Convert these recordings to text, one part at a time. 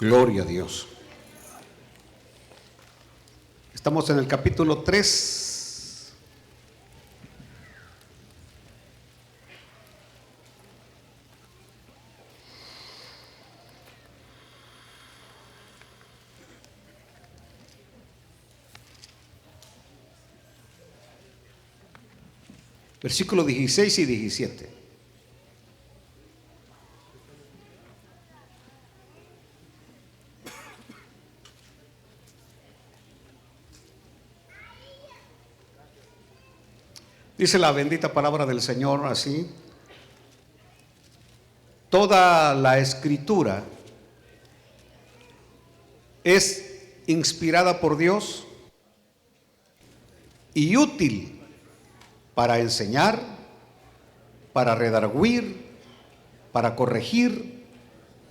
Gloria a Dios. Estamos en el capítulo 3. Versículos 16 y 17. Dice la bendita palabra del Señor así: toda la escritura es inspirada por Dios y útil para enseñar, para redarguir, para corregir,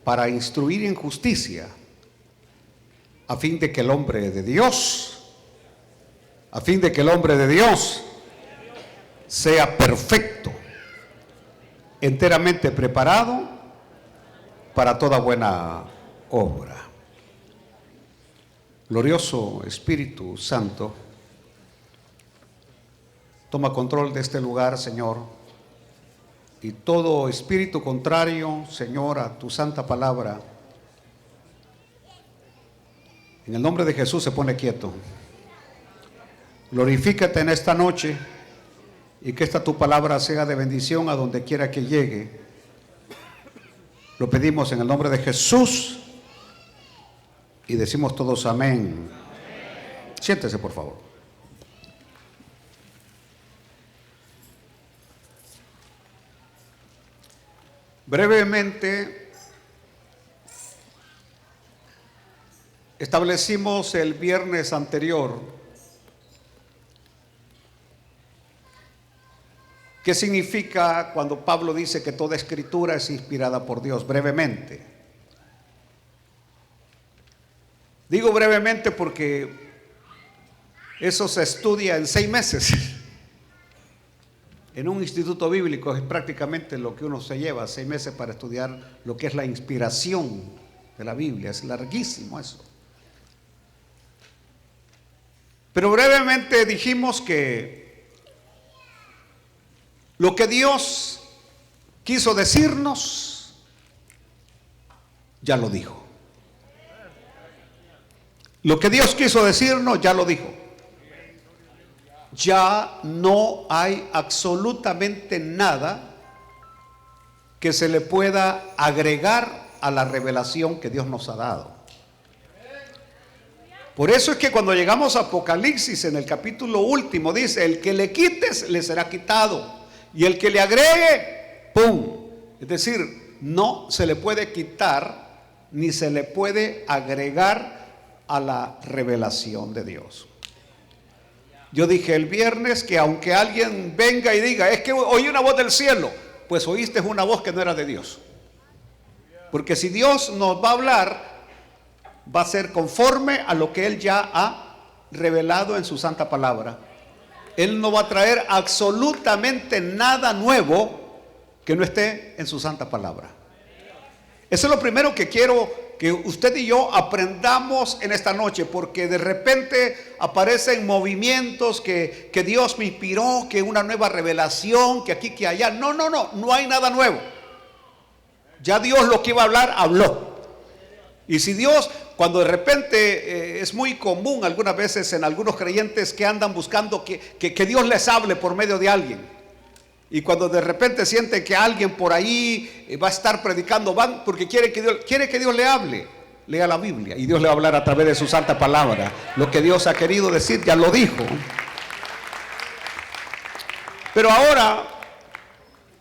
para instruir en justicia, a fin de que el hombre de Dios, sea perfecto, enteramente preparado para toda buena obra. Glorioso Espíritu Santo, toma control de este lugar, Señor, y todo espíritu contrario, Señor, a tu santa palabra, en el nombre de Jesús se pone quieto. Glorifícate en esta noche y que esta tu palabra sea de bendición a donde quiera que llegue. Lo pedimos en el nombre de Jesús y decimos todos amén. Siéntese, por favor. Brevemente establecimos el viernes anterior ¿qué significa cuando Pablo dice que toda escritura es inspirada por Dios? Brevemente. Digo brevemente porque eso se estudia en 6 meses. En un instituto bíblico es prácticamente lo que uno se lleva, 6 meses para estudiar lo que es la inspiración de la Biblia. Es larguísimo eso. Pero brevemente dijimos que lo que Dios quiso decirnos, ya lo dijo. Lo que Dios quiso decirnos, ya lo dijo. Ya no hay absolutamente nada que se le pueda agregar a la revelación que Dios nos ha dado. Por eso es que cuando llegamos a Apocalipsis, en el capítulo último, dice: el que le quites, le será quitado. Y el que le agregue, ¡pum! Es decir, no se le puede quitar ni se le puede agregar a la revelación de Dios. Yo dije el viernes que aunque alguien venga y diga: es que oí una voz del cielo, pues oíste una voz que no era de Dios. Porque si Dios nos va a hablar, va a ser conforme a lo que Él ya ha revelado en su santa palabra. Él no va a traer absolutamente nada nuevo que no esté en su santa palabra. Eso es lo primero que quiero que usted y yo aprendamos en esta noche, porque de repente aparecen movimientos que Dios me inspiró, que una nueva revelación, que aquí, que allá. No hay nada nuevo. Ya Dios lo que iba a hablar, habló. Y si Dios, cuando de repente es muy común algunas veces en algunos creyentes que andan buscando que Dios les hable por medio de alguien, y cuando de repente sienten que alguien por ahí va a estar predicando, van porque quiere que Dios le hable. Lea la Biblia y Dios le va a hablar a través de su santa palabra. Lo que Dios ha querido decir ya lo dijo. Pero ahora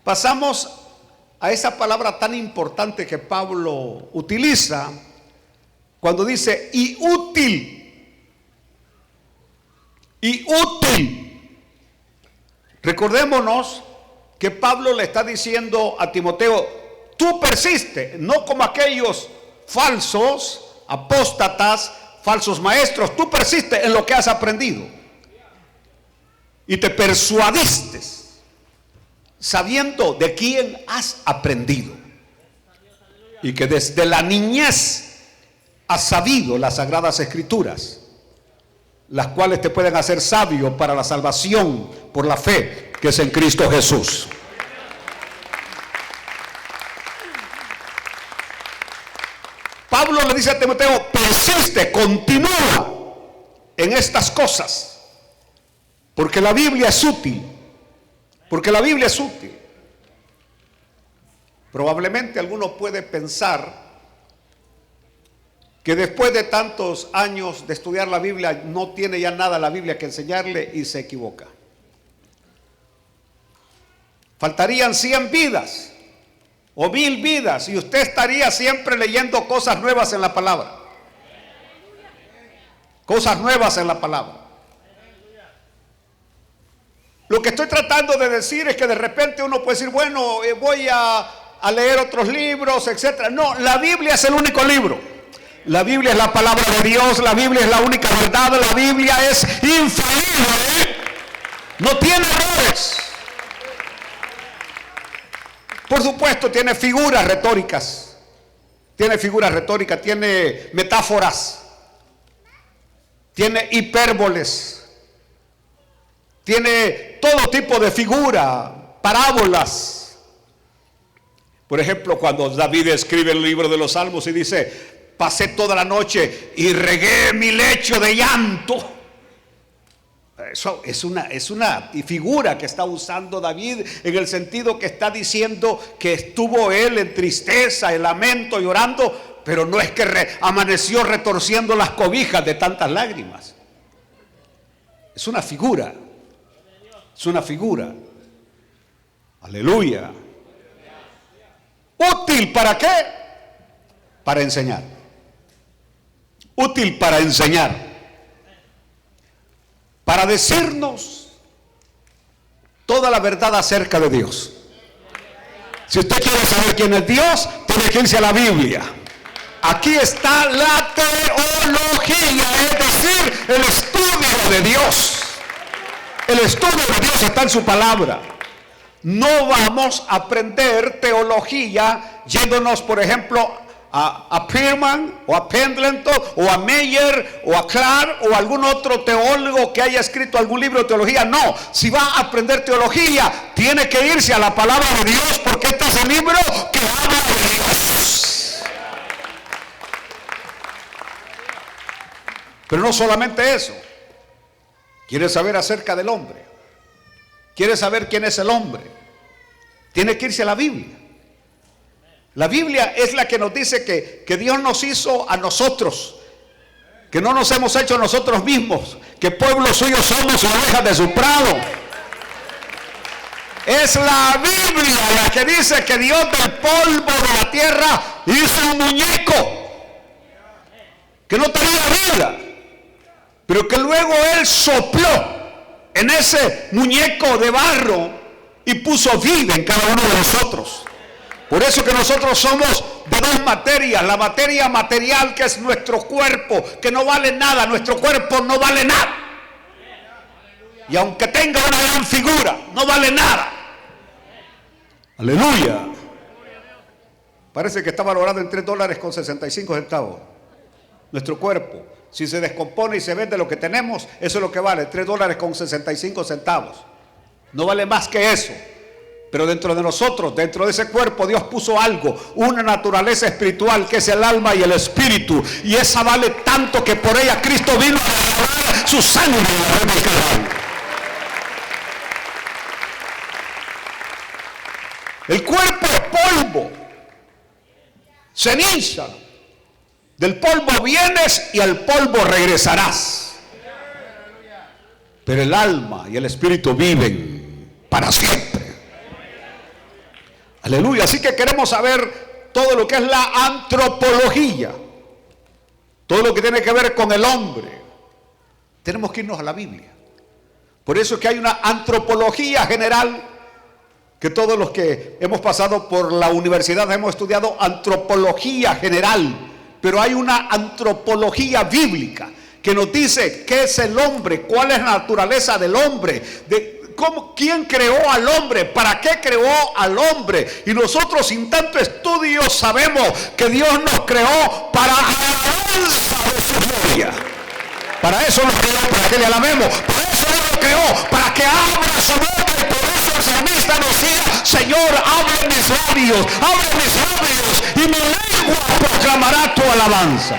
pasamos a esa palabra tan importante que Pablo utiliza cuando dice y útil. Recordémonos que Pablo le está diciendo a Timoteo: tú persiste, no como aquellos falsos, apóstatas, falsos maestros. Tú persiste en lo que has aprendido y te persuadiste sabiendo de quién has aprendido, y que desde la niñez has sabido las sagradas escrituras, las cuales te pueden hacer sabio para la salvación por la fe que es en Cristo Jesús. Pablo le dice a Timoteo: persiste, continúa en estas cosas, porque la Biblia es útil. Porque la Biblia es útil. Probablemente alguno puede pensar que después de tantos años de estudiar la Biblia no tiene ya nada la Biblia que enseñarle, y se equivoca. Faltarían 100 vidas o 1000 vidas y usted estaría siempre leyendo cosas nuevas en la palabra. Cosas nuevas en la palabra. Lo que estoy tratando de decir es que de repente uno puede decir: bueno, voy a leer otros libros, etcétera. No, la Biblia es el único libro. La Biblia es la palabra de Dios, la Biblia es la única verdad, la Biblia es infalible, no tiene errores. Por supuesto, tiene figuras retóricas, tiene metáforas, tiene hipérboles, tiene todo tipo de figura, parábolas. Por ejemplo, cuando David escribe el libro de los Salmos y dice: pasé toda la noche y regué mi lecho de llanto. Eso es una figura que está usando David, en el sentido que está diciendo que estuvo él en tristeza, en lamento, llorando, pero no es que amaneció retorciendo las cobijas de tantas lágrimas. Es una figura. Es una figura. Aleluya. ¿Útil para qué? Para enseñar. Útil para enseñar. Para decirnos toda la verdad acerca de Dios. Si usted quiere saber quién es Dios, tiene que irse a la Biblia. Aquí está la teología, es decir, el estudio de Dios. El estudio de Dios está en su palabra. No vamos a aprender teología yéndonos, por ejemplo, a Pierman o a Pendleton o a Meyer o a Clark o algún otro teólogo que haya escrito algún libro de teología. No, si va a aprender teología, tiene que irse a la palabra de Dios, porque este es el libro que habla de Dios. Pero no solamente eso. Quiere saber acerca del hombre, quiere saber quién es el hombre, tiene que irse a la Biblia. La Biblia es la que nos dice que Dios nos hizo a nosotros, que no nos hemos hecho a nosotros mismos, que pueblo suyo somos, ovejas de su prado. Es la Biblia la que dice que Dios del polvo de la tierra hizo un muñeco que no tenía vida, pero que luego Él sopló en ese muñeco de barro y puso vida en cada uno de nosotros. Por eso que nosotros somos de dos materias: la materia material, que es nuestro cuerpo, que no vale nada. Nuestro cuerpo no vale nada, y aunque tenga una gran figura, no vale nada. Aleluya. Parece que está valorado en $3.65 nuestro cuerpo. Si se descompone y se vende lo que tenemos, eso es lo que vale, $3.65. No vale más que eso. Pero dentro de nosotros, dentro de ese cuerpo, Dios puso algo, una naturaleza espiritual, que es el alma y el espíritu, y esa vale tanto que por ella Cristo vino a derramar su sangre en la cruz del Calvario. El cuerpo es polvo, ceniza. Del polvo vienes y al polvo regresarás. Pero el alma y el espíritu viven para siempre. Aleluya. Así que queremos saber todo lo que es la antropología, todo lo que tiene que ver con el hombre. Tenemos que irnos a la Biblia. Por eso es que hay una antropología general, que todos los que hemos pasado por la universidad hemos estudiado antropología general, pero hay una antropología bíblica que nos dice qué es el hombre, cuál es la naturaleza del hombre, ¿Quién creó al hombre? ¿Para qué creó al hombre? Y nosotros sin tanto estudio sabemos que Dios nos creó para alabanza de su gloria. Para eso nos creó, para que le alabemos. Para eso nos creó, para que abra su boca. Y por eso el salmista nos decía: Señor, abre mis labios, y mi lengua proclamará tu alabanza.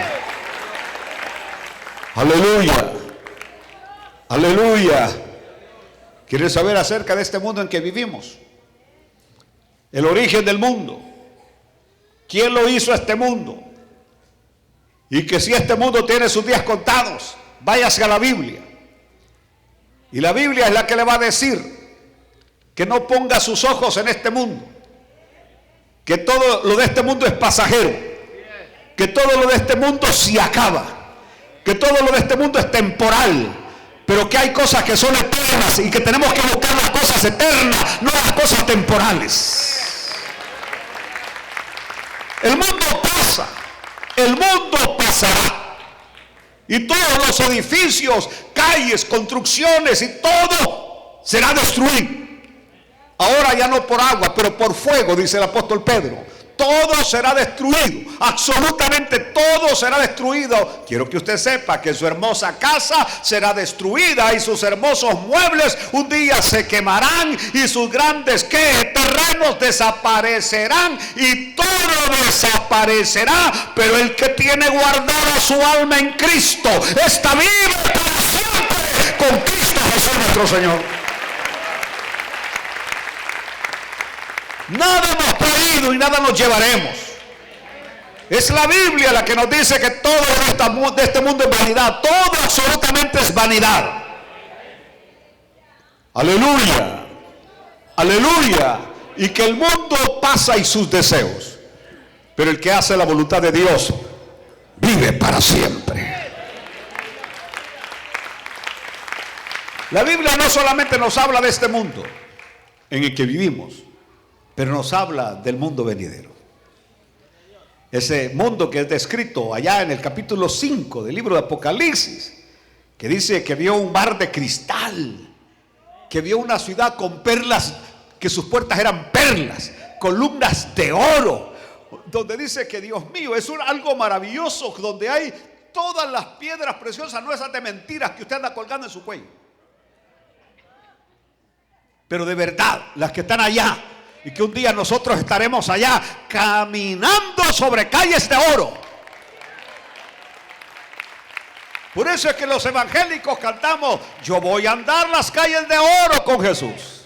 Aleluya, aleluya. ¿Quieres saber acerca de este mundo en que vivimos? El origen del mundo. ¿Quién lo hizo este mundo? Y que si este mundo tiene sus días contados, váyase a la Biblia. Y la Biblia es la que le va a decir que no ponga sus ojos en este mundo, que todo lo de este mundo es pasajero, que todo lo de este mundo se acaba, que todo lo de este mundo es temporal, pero que hay cosas que son eternas y que tenemos que buscar las cosas eternas, no las cosas temporales. El mundo pasa, el mundo pasará. Y todos los edificios, calles, construcciones y todo será destruido. Ahora ya no por agua, pero por fuego, dice el apóstol Pedro. Todo será destruido, absolutamente todo será destruido. Quiero que usted sepa que su hermosa casa será destruida y sus hermosos muebles un día se quemarán y sus grandes terrenos desaparecerán y todo desaparecerá. Pero el que tiene guardada su alma en Cristo está vivo para siempre con Cristo Jesús nuestro Señor. Nada hemos traído y nada nos llevaremos. Es la Biblia la que nos dice que todo de este mundo es vanidad. Todo absolutamente es vanidad. Aleluya. Aleluya. Y que el mundo pasa y sus deseos, pero el que hace la voluntad de Dios vive para siempre. La Biblia no solamente nos habla de este mundo en el que vivimos, pero nos habla del mundo venidero. Ese mundo que es descrito allá en el capítulo 5 del libro de Apocalipsis, que dice que vio un mar de cristal, que vio una ciudad con perlas, que sus puertas eran perlas, columnas de oro, donde dice que Dios mío, es algo maravilloso, donde hay todas las piedras preciosas, no esas de mentiras que usted anda colgando en su cuello, pero de verdad, las que están allá. Y que un día nosotros estaremos allá caminando sobre calles de oro. Por eso es que los evangélicos cantamos: yo voy a andar las calles de oro con Jesús.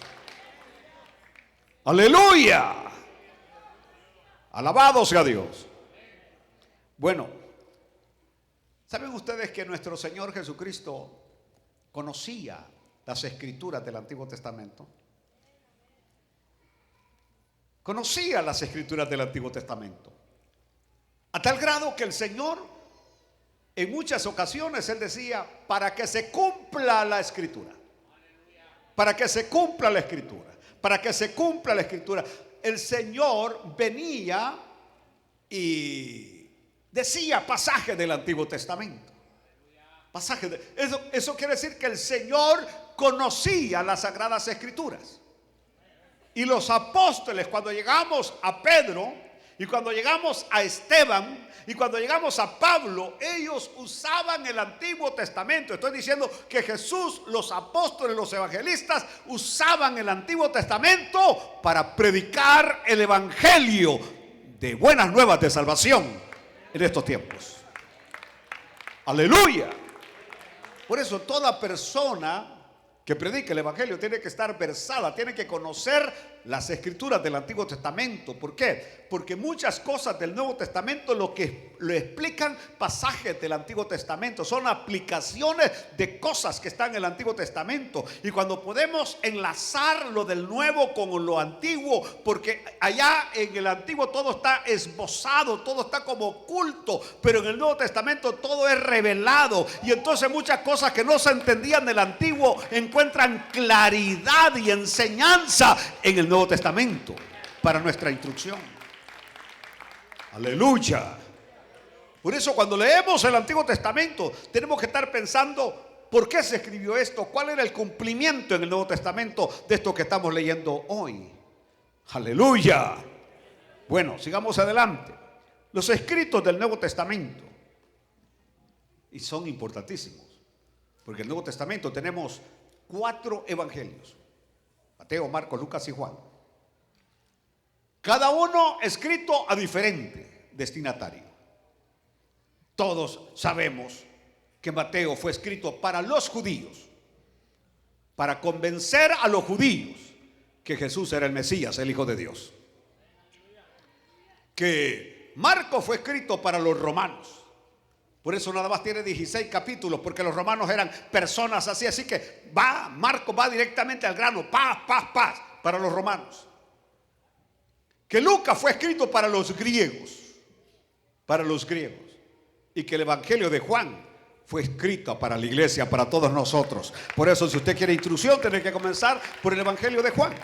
Aleluya. Alabado sea Dios. Bueno, ¿saben ustedes que nuestro Señor Jesucristo conocía las escrituras del Antiguo Testamento? Conocía las escrituras del Antiguo Testamento, a tal grado que el Señor en muchas ocasiones Él decía: para que se cumpla la escritura, para que se cumpla la escritura, para que se cumpla la escritura. El Señor venía y decía pasajes del Antiguo Testamento. Eso quiere decir que el Señor conocía las Sagradas Escrituras. Y los apóstoles, cuando llegamos a Pedro, y cuando llegamos a Esteban, y cuando llegamos a Pablo, ellos usaban el Antiguo Testamento. Estoy diciendo que Jesús, los apóstoles, los evangelistas usaban el Antiguo Testamento para predicar el evangelio de buenas nuevas de salvación en estos tiempos. Aleluya. Por eso toda persona que predique el evangelio tiene que estar versada, tiene que conocer las escrituras del Antiguo Testamento. ¿Por qué? Porque muchas cosas del Nuevo Testamento lo explican pasajes del Antiguo Testamento, son aplicaciones de cosas que están en el Antiguo Testamento. Y cuando podemos enlazar lo del Nuevo con lo Antiguo, porque allá en el Antiguo todo está esbozado, todo está como oculto, pero en el Nuevo Testamento todo es revelado, y entonces muchas cosas que no se entendían del Antiguo encuentran claridad y enseñanza en el Nuevo Testamento para nuestra instrucción. Aleluya. Por eso cuando leemos el Antiguo Testamento tenemos que estar pensando ¿Por qué se escribió esto? ¿Cuál era el cumplimiento en el Nuevo Testamento de esto que estamos leyendo hoy? Aleluya. Bueno, sigamos adelante. Los escritos del Nuevo Testamento, y son importantísimos, porque en el Nuevo Testamento tenemos 4 evangelios: Mateo, Marcos, Lucas y Juan. Cada uno escrito a diferente destinatario. Todos sabemos que Mateo fue escrito para los judíos, para convencer a los judíos que Jesús era el Mesías, el Hijo de Dios. Que Marcos fue escrito para los romanos. Por eso nada más tiene 16 capítulos, porque los romanos eran personas así. Así que Marcos va directamente al grano, paz, para los romanos. Que Lucas fue escrito para los griegos, y que el evangelio de Juan fue escrito para la iglesia, para todos nosotros. Por eso, si usted quiere instrucción, tiene que comenzar por el evangelio de Juan.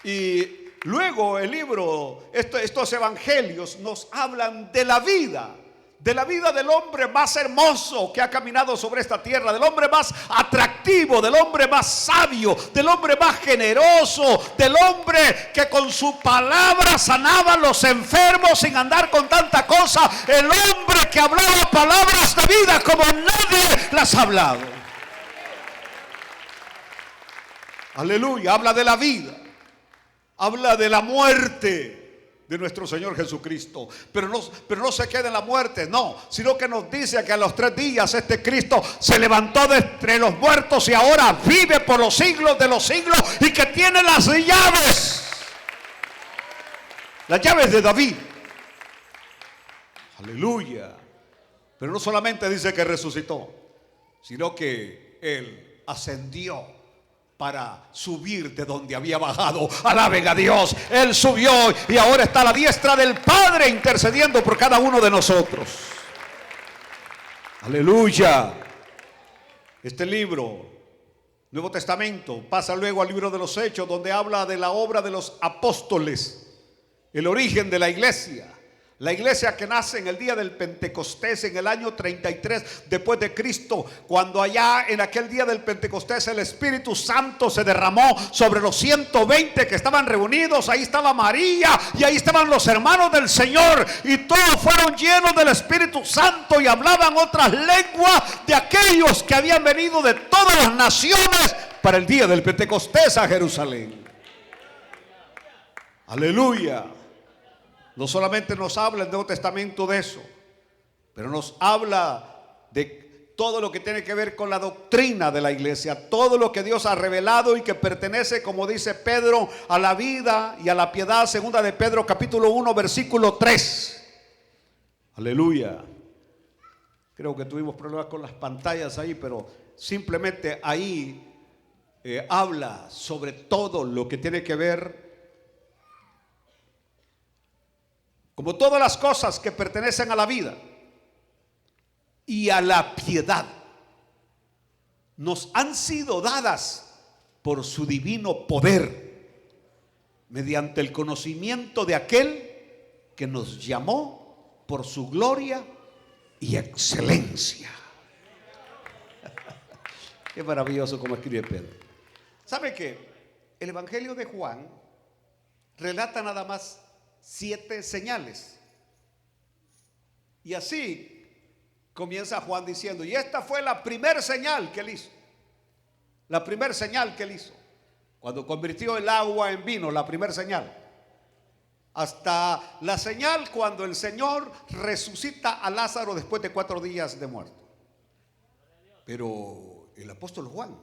Y luego el libro, estos evangelios nos hablan de la vida del hombre más hermoso que ha caminado sobre esta tierra, del hombre más atractivo, del hombre más sabio, del hombre más generoso, del hombre que con su palabra sanaba a los enfermos sin andar con tanta cosa, el hombre que hablaba palabras de vida como nadie las ha hablado. Aleluya. Habla de la vida, habla de la muerte de nuestro Señor Jesucristo, pero no se queda en la muerte, no, sino que nos dice que a los 3 días este Cristo se levantó de entre los muertos y ahora vive por los siglos de los siglos, y que tiene las llaves de David. Aleluya. Pero no solamente dice que resucitó, sino que Él ascendió para subir de donde había bajado. Alaben a Dios. Él subió y ahora está a la diestra del Padre intercediendo por cada uno de nosotros. Aleluya. Este libro, Nuevo Testamento, pasa luego al libro de los Hechos, donde habla de la obra de los apóstoles, el origen de la iglesia. La iglesia que nace en el día del Pentecostés, en el año 33 después de Cristo, cuando allá en aquel día del Pentecostés el Espíritu Santo se derramó sobre los 120 que estaban reunidos. Ahí estaba María y ahí estaban los hermanos del Señor, y todos fueron llenos del Espíritu Santo y hablaban otras lenguas de aquellos que habían venido de todas las naciones para el día del Pentecostés a Jerusalén. Aleluya. No solamente nos habla el Nuevo Testamento de eso, pero nos habla de todo lo que tiene que ver con la doctrina de la iglesia, todo lo que Dios ha revelado y que pertenece, como dice Pedro, a la vida y a la piedad. Segunda de Pedro capítulo 1 versículo 3. Aleluya. Creo que tuvimos problemas con las pantallas ahí, pero simplemente ahí habla sobre todo lo que tiene que ver, como todas las cosas que pertenecen a la vida y a la piedad, nos han sido dadas por su divino poder, mediante el conocimiento de aquel que nos llamó por su gloria y excelencia. Qué maravilloso como escribe Pedro. ¿Sabe qué? El Evangelio de Juan relata nada más 7 señales. Y así comienza Juan diciendo: y esta fue la primera señal que él hizo. La primera señal que él hizo, cuando convirtió el agua en vino, la primera señal. Hasta la señal cuando el Señor resucita a Lázaro después de 4 días de muerto. Pero el apóstol Juan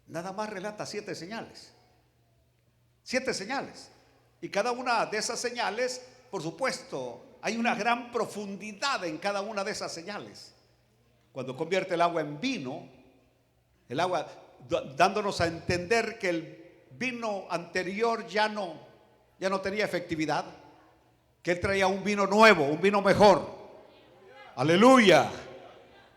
nada más relata 7 señales. 7 señales. Y cada una de esas señales, por supuesto, hay una gran profundidad en cada una de esas señales. Cuando convierte el agua en vino, el agua dándonos a entender que el vino anterior ya no tenía efectividad, que él traía un vino nuevo, un vino mejor. Aleluya,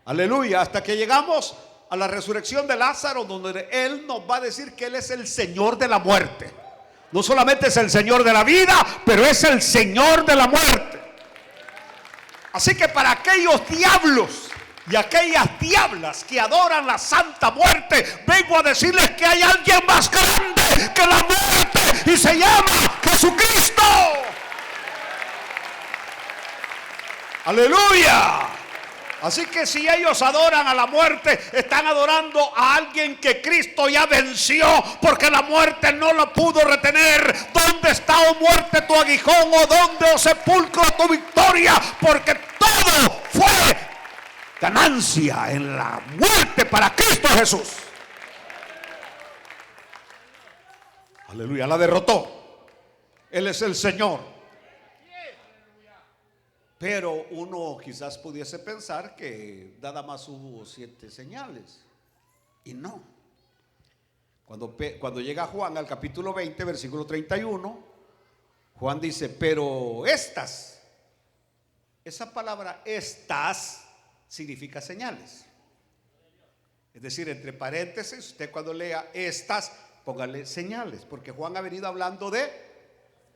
aleluya, hasta que llegamos a la resurrección de Lázaro, donde él nos va a decir que él es el Señor de la muerte. No solamente es el Señor de la vida, pero es el Señor de la muerte. Así que para aquellos diablos y aquellas diablas que adoran la santa muerte, vengo a decirles que hay alguien más grande que la muerte y se llama Jesucristo. Aleluya. Así que si ellos adoran a la muerte, están adorando a alguien que Cristo ya venció, porque la muerte no lo pudo retener. ¿Dónde está, oh muerte, tu aguijón? ¿O dónde, oh sepulcro, tu victoria? Porque todo fue ganancia en la muerte para Cristo Jesús. Aleluya, la derrotó. Él es el Señor. Pero uno quizás pudiese pensar que nada más hubo 7 señales. Y no. Cuando llega Juan al capítulo 20, versículo 31, Juan dice, pero estas, esa palabra estas significa señales. Es decir, entre paréntesis, usted cuando lea estas, póngale señales, porque Juan ha venido hablando de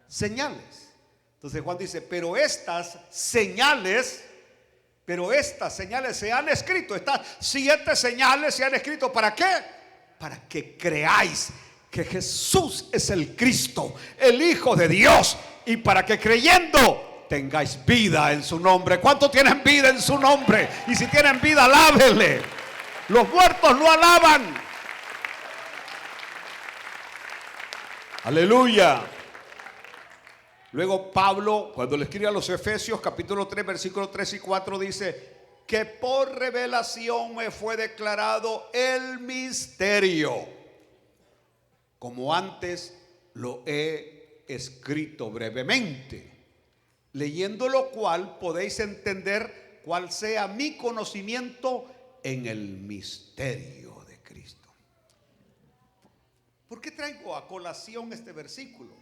señales. Entonces Juan dice, pero estas señales se han escrito. Estas 7 señales se han escrito. ¿Para qué? Para que creáis que Jesús es el Cristo, el Hijo de Dios, y para que creyendo tengáis vida en su nombre. ¿Cuántos tienen vida en su nombre? Y si tienen vida, alábenle. Los muertos lo alaban. Aleluya. Luego Pablo, cuando le escribe a los Efesios capítulo 3 versículos 3 y 4, dice que por revelación me fue declarado el misterio, como antes lo he escrito brevemente, leyendo lo cual podéis entender cuál sea mi conocimiento en el misterio de Cristo. ¿Por qué traigo a colación este versículo?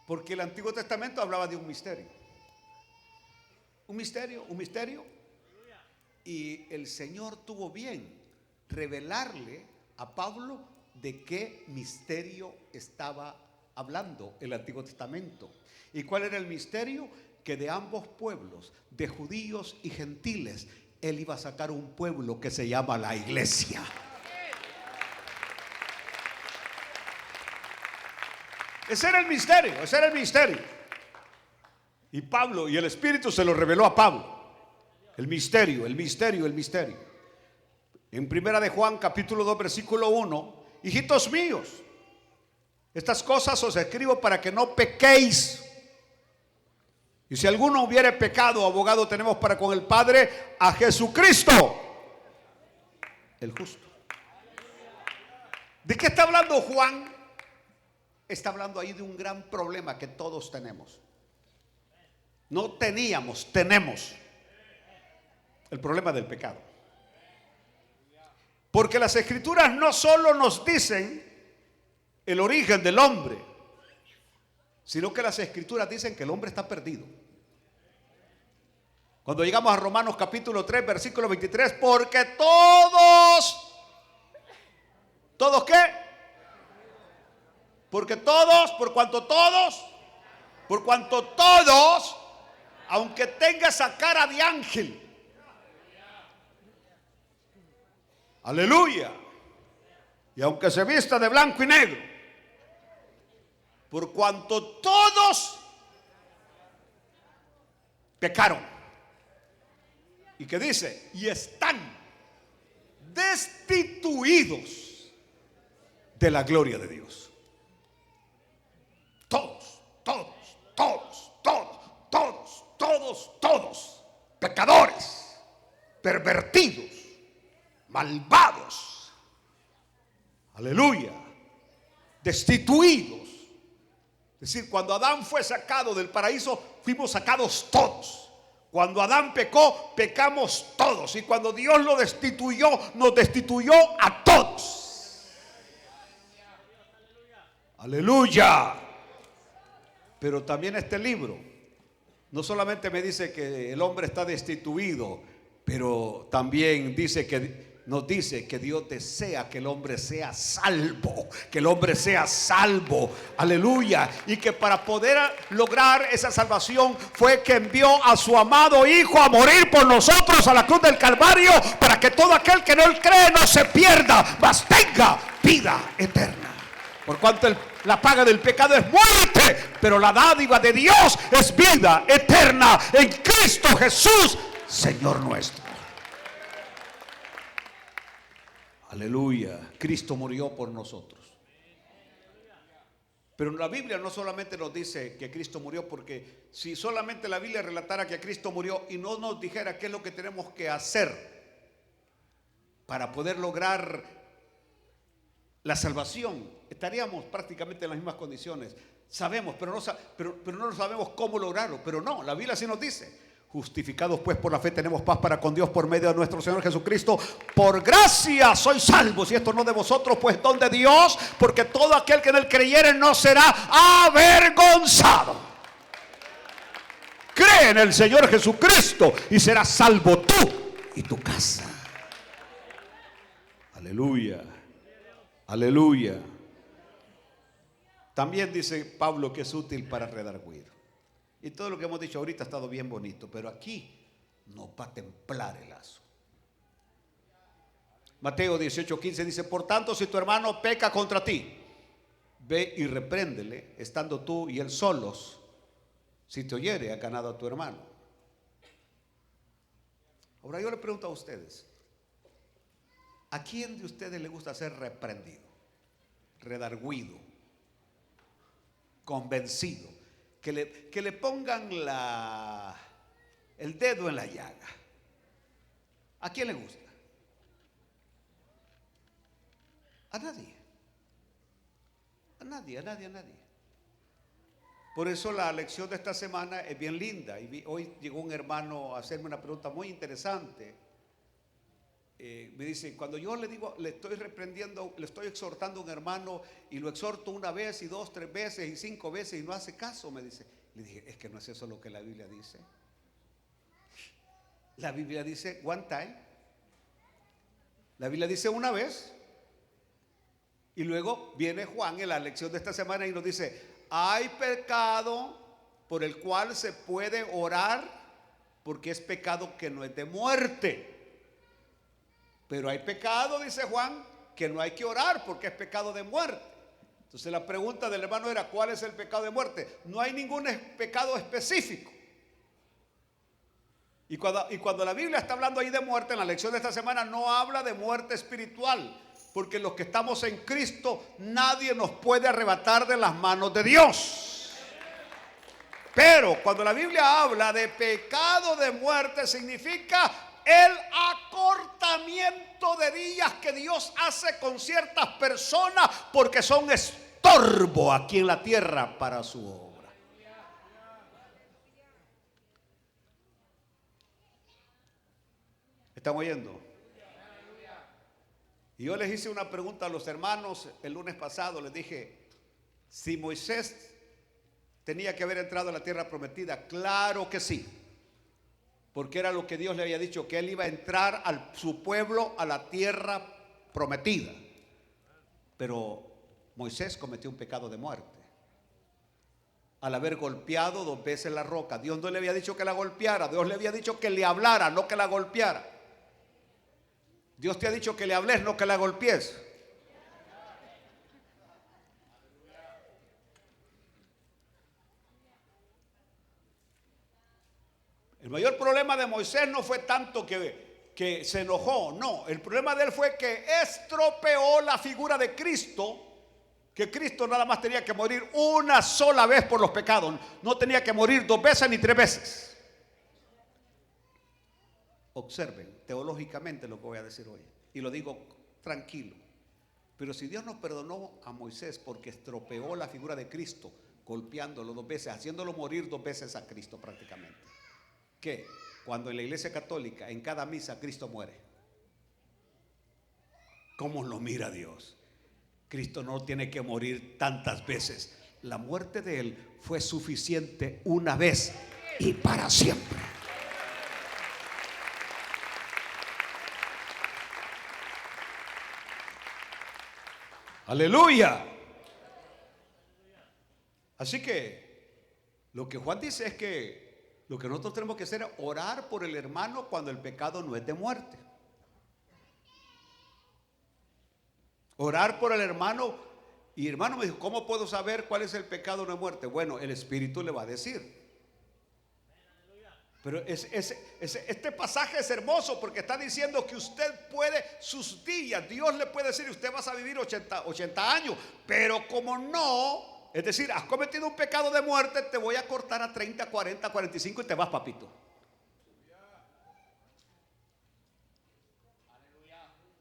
Porque el Antiguo Testamento hablaba de un misterio. Un misterio. Y el Señor tuvo bien revelarle a Pablo de qué misterio estaba hablando el Antiguo Testamento. ¿Y cuál era el misterio? Que de ambos pueblos, de judíos y gentiles, Él iba a sacar un pueblo que se llama la iglesia. Ese era el misterio. Y Pablo y el Espíritu se lo reveló a Pablo. El misterio. En primera de Juan capítulo 2 versículo 1, hijitos míos, estas cosas os escribo para que no pequéis. Y si alguno hubiere pecado, abogado tenemos para con el Padre, a Jesucristo, el justo. ¿De qué está hablando Juan? Está hablando ahí de un gran problema que todos tenemos. No teníamos, tenemos el problema del pecado. Porque las Escrituras no solo nos dicen el origen del hombre, sino que las Escrituras dicen que el hombre está perdido. Cuando llegamos a Romanos capítulo 3 versículo 23, porque ¿todos qué? Porque todos, por cuanto todos, aunque tenga esa cara de ángel, aleluya, y aunque se vista de blanco y negro, por cuanto todos pecaron. ¿Y qué dice? Y están destituidos de la gloria de Dios. Todos, pecadores, pervertidos, malvados, aleluya, destituidos. Es decir, cuando Adán fue sacado del paraíso, fuimos sacados todos. Cuando Adán pecó, pecamos todos. Y cuando Dios lo destituyó, nos destituyó a todos. Aleluya. Pero también este libro no solamente me dice que el hombre está destituido, pero también dice que nos dice que Dios desea que el hombre sea salvo, que el hombre sea salvo, aleluya, y que para poder lograr esa salvación fue que envió a su amado Hijo a morir por nosotros a la cruz del Calvario, para que todo aquel que no cree no se pierda, mas tenga vida eterna. Por cuanto la paga del pecado es muerte, pero la dádiva de Dios es vida eterna en Cristo Jesús, Señor nuestro. Aleluya, Cristo murió por nosotros. Pero la Biblia no solamente nos dice que Cristo murió, porque si solamente la Biblia relatara que Cristo murió y no nos dijera qué es lo que tenemos que hacer para poder lograr la salvación, estaríamos prácticamente en las mismas condiciones. Sabemos, pero no sabemos cómo lograrlo. Pero no, la Biblia sí nos dice: justificados pues por la fe tenemos paz para con Dios por medio de nuestro Señor Jesucristo. Por gracia sois salvos, y esto no de vosotros, pues don de Dios, porque todo aquel que en él creyere no será avergonzado. Cree en el Señor Jesucristo y serás salvo tú y tu casa. Aleluya, aleluya. También dice Pablo que es útil para redarguir. Y todo lo que hemos dicho ahorita ha estado bien bonito, pero aquí nos va a templar el lazo. Mateo 18:15 dice: por tanto, si tu hermano peca contra ti, ve y repréndele, estando tú y él solos. Si te oyere, ha ganado a tu hermano. Ahora yo le pregunto a ustedes: ¿a quién de ustedes le gusta ser reprendido, redarguido, convencido? Que le pongan el dedo en la llaga. ¿A quién le gusta? A nadie. A nadie, a nadie, a nadie. Por eso la lección de esta semana es bien linda. Y hoy llegó un hermano a hacerme una pregunta muy interesante. Me dice: cuando yo le digo, le estoy reprendiendo, le estoy exhortando a un hermano, y lo exhorto una vez y 2, 3 veces y 5 veces y no hace caso, me dice. Le dije: es que no es eso lo que la Biblia dice. La Biblia dice one time. La Biblia dice una vez. Y luego viene Juan en la lección de esta semana y nos dice: hay pecado por el cual se puede orar, porque es pecado que no es de muerte. Pero hay pecado, dice Juan, que no hay que orar porque es pecado de muerte. Entonces la pregunta del hermano era: ¿cuál es el pecado de muerte? No hay ningún pecado específico. Y cuando la Biblia está hablando ahí de muerte, en la lección de esta semana no habla de muerte espiritual, porque los que estamos en Cristo, nadie nos puede arrebatar de las manos de Dios. Pero cuando la Biblia habla de pecado de muerte, significa el acortamiento de días que Dios hace con ciertas personas porque son estorbo aquí en la tierra para su obra. ¿Están oyendo? Y yo les hice una pregunta a los hermanos el lunes pasado. Les dije: si Moisés tenía que haber entrado a la tierra prometida, claro que sí, porque era lo que Dios le había dicho, que él iba a entrar a su pueblo a la tierra prometida. Pero Moisés cometió un pecado de muerte al haber golpeado 2 veces la roca. Dios no le había dicho que la golpeara, Dios le había dicho que le hablara, no que la golpeara. Dios te ha dicho que le hables, no que la golpees. El mayor problema de Moisés no fue tanto que se enojó, no. El problema de él fue que estropeó la figura de Cristo, que Cristo nada más tenía que morir una sola vez por los pecados. No tenía que morir 2 veces ni 3 veces. Observen teológicamente lo que voy a decir hoy, y lo digo tranquilo. Pero si Dios nos perdonó a Moisés porque estropeó la figura de Cristo, golpeándolo 2 veces, haciéndolo morir 2 veces a Cristo prácticamente, que cuando en la Iglesia Católica en cada misa Cristo muere, ¿cómo lo mira Dios? Cristo no tiene que morir tantas veces. La muerte de él fue suficiente una vez y para siempre. Aleluya. Así que lo que Juan dice es que lo que nosotros tenemos que hacer es orar por el hermano cuando el pecado no es de muerte. Orar por el hermano. Y hermano me dijo, ¿cómo puedo saber cuál es el pecado no de muerte? Bueno, el Espíritu le va a decir. Pero este pasaje es hermoso porque está diciendo que usted puede, sus días, Dios le puede decir, usted vas a vivir 80 años, pero como no, es decir, has cometido un pecado de muerte, te voy a cortar a 30, 40, 45 y te vas, papito.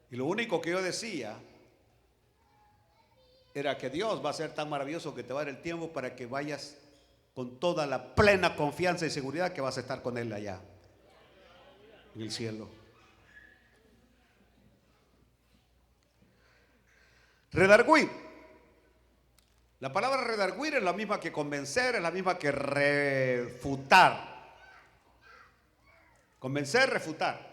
Y lo único que yo decía era que Dios va a ser tan maravilloso que te va a dar el tiempo para que vayas con toda la plena confianza y seguridad que vas a estar con Él allá en el cielo. Redarguir. La palabra redarguir es la misma que convencer, es la misma que refutar. Convencer, refutar.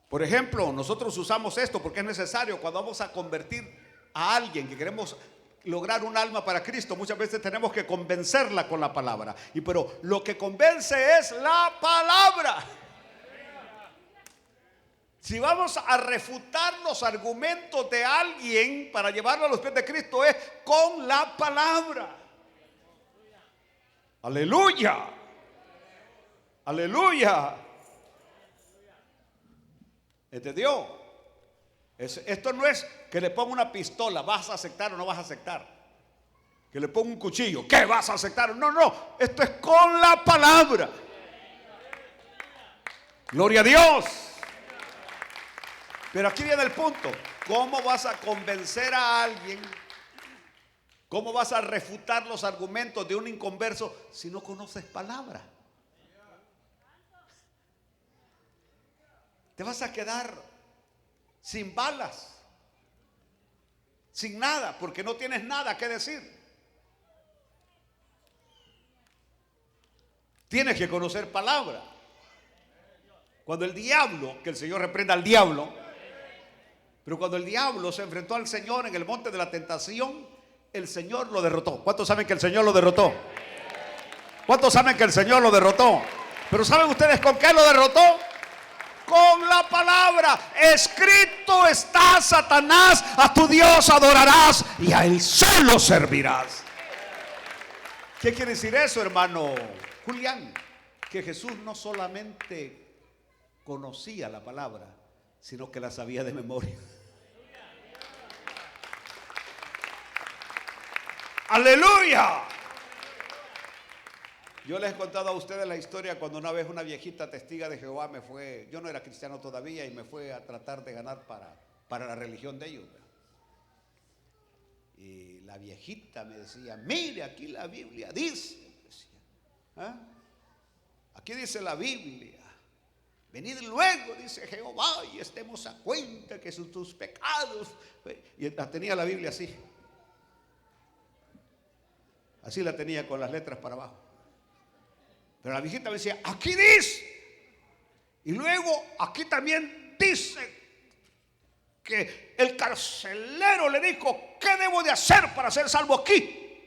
Por ejemplo, nosotros usamos esto porque es necesario cuando vamos a convertir a alguien que queremos lograr un alma para Cristo. Muchas veces tenemos que convencerla con la palabra. Pero lo que convence es la palabra. Si vamos a refutar los argumentos de alguien para llevarlo a los pies de Cristo, es con la palabra. Aleluya. Aleluya. ¿Entendió? Esto no es que le ponga una pistola, ¿vas a aceptar o no vas a aceptar? Que le ponga un cuchillo, ¿qué vas a aceptar? No, no, esto es con la palabra. Gloria a Dios. Pero aquí viene el punto. ¿Cómo vas a convencer a alguien? ¿Cómo vas a refutar los argumentos de un inconverso si no conoces palabra? Te vas a quedar sin balas, sin nada, porque no tienes nada que decir. Tienes que conocer palabra. Cuando el diablo, que el Señor reprenda al diablo, pero cuando el diablo se enfrentó al Señor en el monte de la tentación, el Señor lo derrotó. ¿Cuántos saben que el Señor lo derrotó? ¿Cuántos saben que el Señor lo derrotó? Pero ¿saben ustedes con qué lo derrotó? Con la palabra. Escrito está: Satanás, a tu Dios adorarás y a él solo servirás. ¿Qué quiere decir eso, hermano Julián? Que Jesús no solamente conocía la palabra, sino que la sabía de memoria. Aleluya. Yo les he contado a ustedes la historia cuando una vez una viejita testiga de Jehová me fue, yo no era cristiano todavía, y me fue a tratar de ganar para la religión de ellos. Y la viejita me decía, mire, aquí la Biblia dice, decía, ¿ah? Aquí dice la Biblia, venid luego, dice Jehová, y estemos a cuenta que son tus pecados. Y la tenía la Biblia así. Así la tenía con las letras para abajo. Pero la viejita me decía, aquí dice. Y luego aquí también dice que el carcelero le dijo, ¿qué debo de hacer para ser salvo aquí?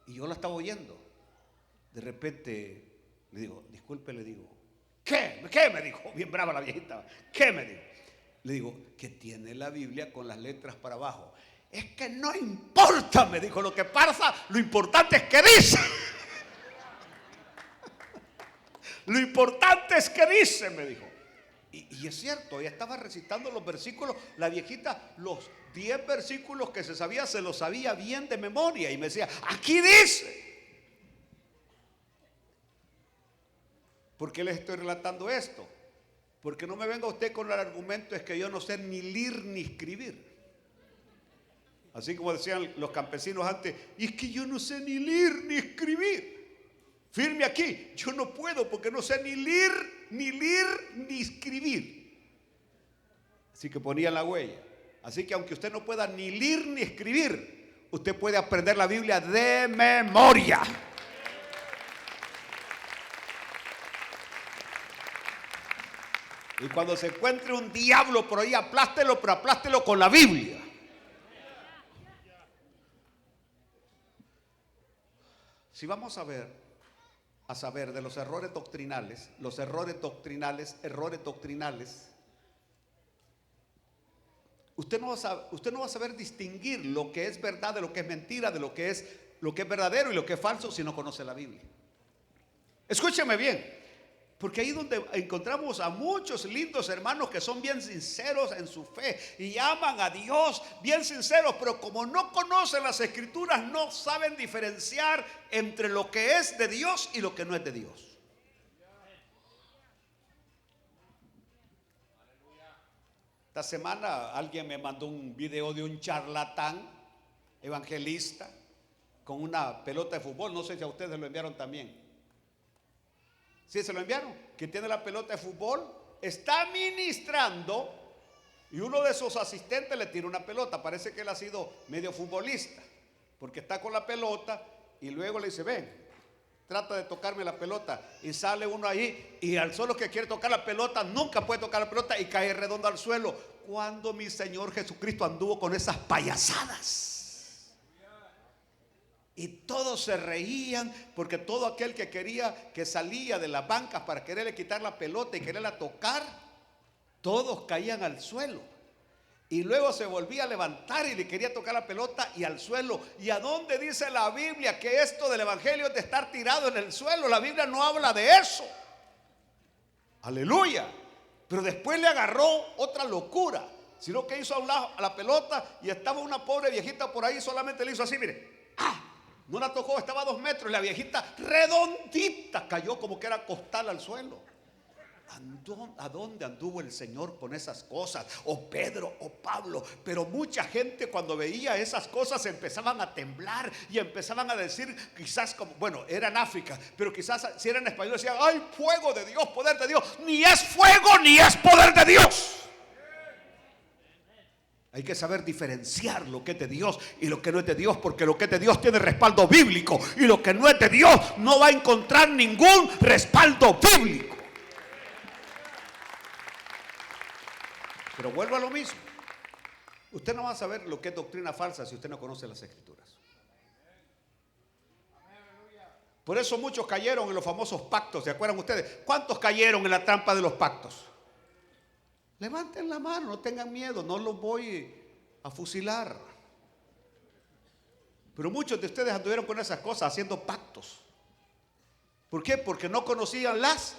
Y yo la estaba oyendo. De repente le digo, disculpe, le digo, ¿qué? ¿Qué me dijo? Bien brava la viejita. ¿Qué me dijo? Le digo, que tiene la Biblia con las letras para abajo. Es que no importa, me dijo, lo que pasa, lo importante es que dice. Lo importante es que dice, me dijo. Y es cierto, ella estaba recitando los versículos, la viejita, los 10 versículos que se sabía, se los sabía bien de memoria. Y me decía, aquí dice. ¿Por qué les estoy relatando esto? Porque no me venga usted con el argumento es que yo no sé ni leer ni escribir. Así como decían los campesinos antes, y es que yo no sé ni leer ni escribir. Firme aquí, yo no puedo porque no sé ni leer ni escribir. Así que ponían la huella. Así que aunque usted no pueda ni leer ni escribir, usted puede aprender la Biblia de memoria. Y cuando se encuentre un diablo por ahí, aplástelo, pero aplástelo con la Biblia. Si vamos a saber de los errores doctrinales, usted no va a saber distinguir lo que es verdad de lo que es mentira, de lo que es verdadero y lo que es falso si no conoce la Biblia. Escúcheme bien. Porque ahí es donde encontramos a muchos lindos hermanos que son bien sinceros en su fe y aman a Dios, bien sinceros, pero como no conocen las Escrituras, no saben diferenciar entre lo que es de Dios y lo que no es de Dios. Esta semana alguien me mandó un video de un charlatán evangelista con una pelota de fútbol. No sé si a ustedes lo enviaron también. Sí, se lo enviaron. Que tiene la pelota de fútbol, está ministrando y uno de sus asistentes le tira una pelota. Parece que él ha sido medio futbolista, porque está con la pelota y luego le dice: ven, trata de tocarme la pelota. Y sale uno ahí y al solo que quiere tocar la pelota nunca puede tocar la pelota y cae redondo al suelo. Cuando mi Señor Jesucristo anduvo con esas payasadas. Y todos se reían, porque todo aquel que quería, que salía de las bancas para quererle quitar la pelota y quererla tocar, todos caían al suelo. Y luego se volvía a levantar y le quería tocar la pelota y al suelo. ¿Y a dónde dice la Biblia que esto del evangelio es de estar tirado en el suelo? La Biblia no habla de eso. Aleluya. Pero después le agarró otra locura, sino que hizo a un lado a la pelota y estaba una pobre viejita por ahí, solamente le hizo así, mire. No la tocó, estaba a 2 metros y la viejita redondita cayó como que era costal al suelo. ¿A dónde anduvo el Señor con esas cosas? O Pedro o Pablo. Pero mucha gente cuando veía esas cosas empezaban a temblar y empezaban a decir, quizás como, bueno, era en África, pero quizás si era en español decían: ¡ay, fuego de Dios, poder de Dios! Ni es fuego ni es poder de Dios. Hay que saber diferenciar lo que es de Dios y lo que no es de Dios, porque lo que es de Dios tiene respaldo bíblico y lo que no es de Dios no va a encontrar ningún respaldo bíblico. Pero vuelvo a lo mismo. Usted no va a saber lo que es doctrina falsa si usted no conoce las Escrituras. Por eso muchos cayeron en los famosos pactos. ¿Se acuerdan ustedes? ¿Cuántos cayeron en la trampa de los pactos? Levanten la mano, no tengan miedo, no los voy a fusilar. Pero muchos de ustedes anduvieron con esas cosas, haciendo pactos. ¿Por qué? Porque no conocían las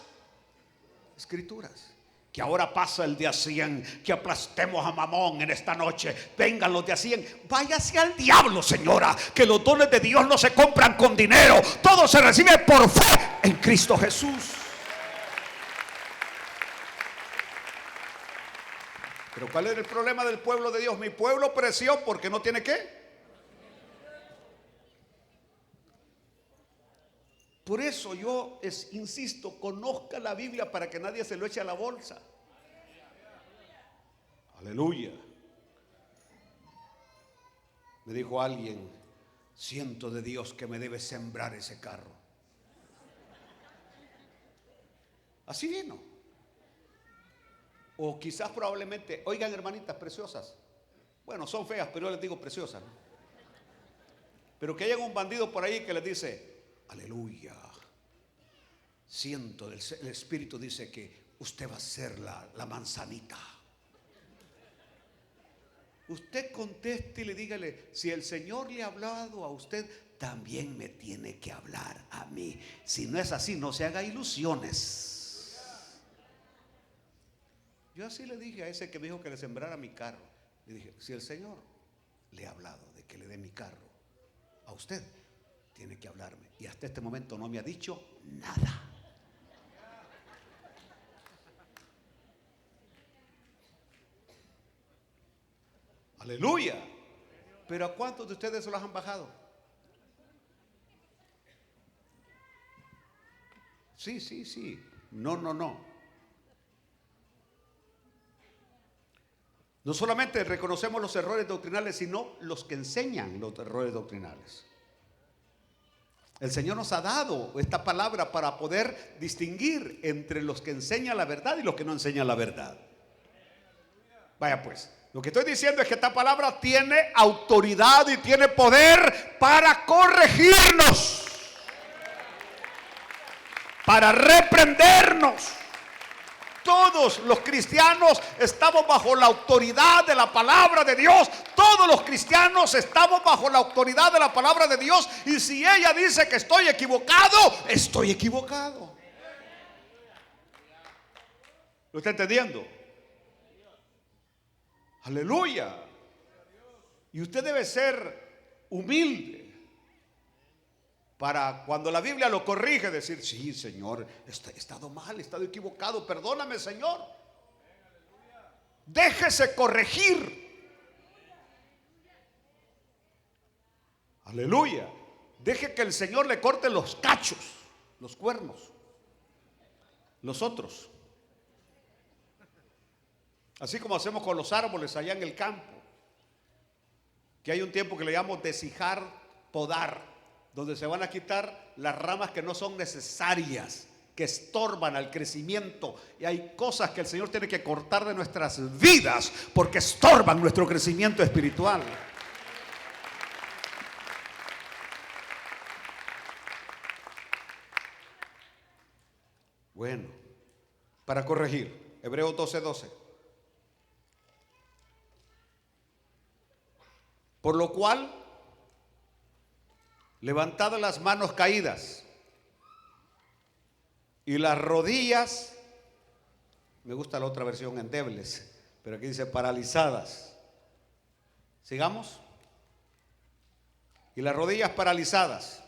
Escrituras. Que ahora pasa el día 100, que aplastemos a Mamón en esta noche. Vengan los de 100. Váyase al diablo, señora, que los dones de Dios no se compran con dinero. Todo se recibe por fe en Cristo Jesús. Pero ¿cuál es el problema del pueblo de Dios? Mi pueblo pereció porque no tiene ¿qué? Por eso yo insisto, conozca la Biblia para que nadie se lo eche a la bolsa. Aleluya. Me dijo alguien: siento de Dios que me debe sembrar ese carro. Así vino. O quizás probablemente, oigan, hermanitas preciosas, bueno, son feas, pero yo les digo preciosas, ¿no? Pero que haya un bandido por ahí que les dice: aleluya, siento, el Espíritu dice que usted va a ser la manzanita. Usted conteste y le dígale: si el Señor le ha hablado a usted, también me tiene que hablar a mí. Si no es así, no se haga ilusiones. Yo así le dije a ese que me dijo que le sembrara mi carro. Le dije: si el Señor le ha hablado de que le dé mi carro a usted, tiene que hablarme. Y hasta este momento no me ha dicho nada. Aleluya. Pero ¿a cuántos de ustedes se los han bajado? Sí. No. No solamente reconocemos los errores doctrinales, sino los que enseñan los errores doctrinales. El Señor nos ha dado esta palabra para poder distinguir entre los que enseñan la verdad y los que no enseñan la verdad. Vaya pues, lo que estoy diciendo es que esta palabra tiene autoridad y tiene poder para corregirnos, para reprendernos. Todos los cristianos estamos bajo la autoridad de la palabra de Dios. Todos los cristianos estamos bajo la autoridad de la palabra de Dios. Y si ella dice que estoy equivocado, estoy equivocado. ¿Lo está entendiendo? Aleluya. Y usted debe ser humilde para cuando la Biblia lo corrige, decir: sí, Señor, he estado mal, he estado equivocado, perdóname, Señor. Déjese corregir. Aleluya. Deje que el Señor le corte los cachos, los cuernos, los otros. Así como hacemos con los árboles allá en el campo, que hay un tiempo que le llamamos deshijar, podar, donde se van a quitar las ramas que no son necesarias, que estorban al crecimiento. Y hay cosas que el Señor tiene que cortar de nuestras vidas porque estorban nuestro crecimiento espiritual. Bueno, para corregir, Hebreos 12:12. Por lo cual, levantadas las manos caídas y las rodillas, me gusta la otra versión, endebles, pero aquí dice paralizadas. Sigamos. Y las rodillas paralizadas.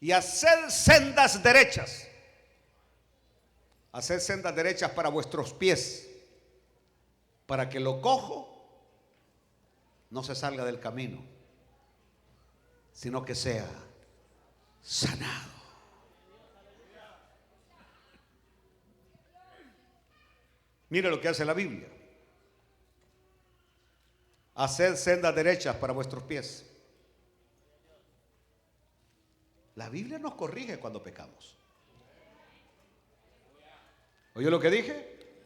Y haced sendas derechas. Haced sendas derechas para vuestros pies, para que lo cojo no se salga del camino, sino que sea sanado. Mire lo que hace la Biblia. Haced sendas derechas para vuestros pies. La Biblia nos corrige cuando pecamos. ¿Oye lo que dije?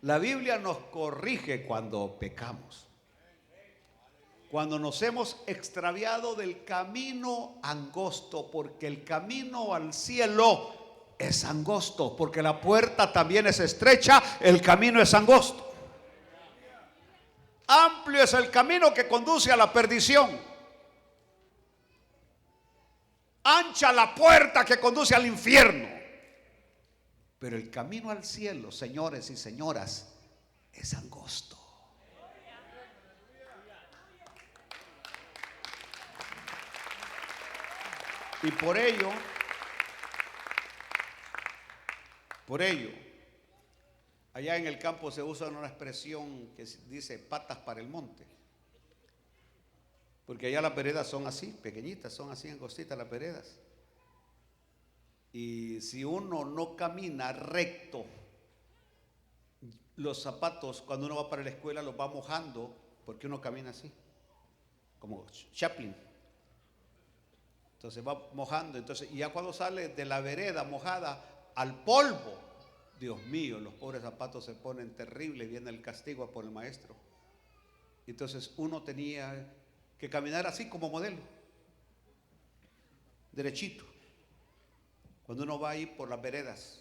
La Biblia nos corrige cuando pecamos. Cuando nos hemos extraviado del camino angosto, porque el camino al cielo es angosto, porque la puerta también es estrecha, el camino es angosto. Amplio es el camino que conduce a la perdición. Ancha la puerta que conduce al infierno. Pero el camino al cielo, señores y señoras, es angosto. Y por ello, allá en el campo se usa una expresión que dice patas para el monte. Porque allá las veredas son así, pequeñitas, son así angostitas las veredas. Y si uno no camina recto, los zapatos cuando uno va para la escuela los va mojando, porque uno camina así, como Chaplin. Entonces va mojando, y ya cuando sale de la vereda mojada al polvo, Dios mío, los pobres zapatos se ponen terribles, viene el castigo por el maestro. Entonces uno tenía que caminar así como modelo, derechito, cuando uno va ahí por las veredas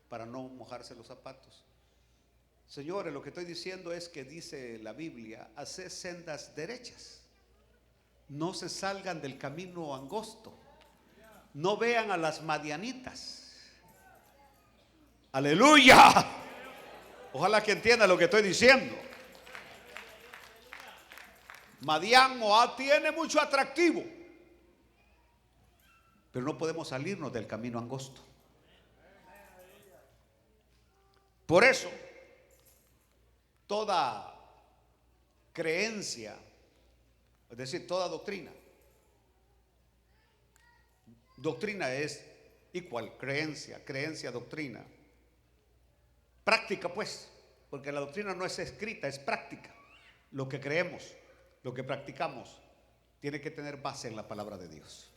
para no mojarse los zapatos. Señores, lo que estoy diciendo es que dice la Biblia: haced sendas derechas. No se salgan del camino angosto. No vean a las madianitas. Aleluya. Ojalá que entiendan lo que estoy diciendo. Madián, Moab tiene mucho atractivo, pero no podemos salirnos del camino angosto. Por eso, toda creencia, es decir, toda doctrina. Doctrina es igual, creencia, doctrina. Práctica, pues, porque la doctrina no es escrita, es práctica. Lo que creemos, lo que practicamos. tiene que tener base en la palabra de Dios.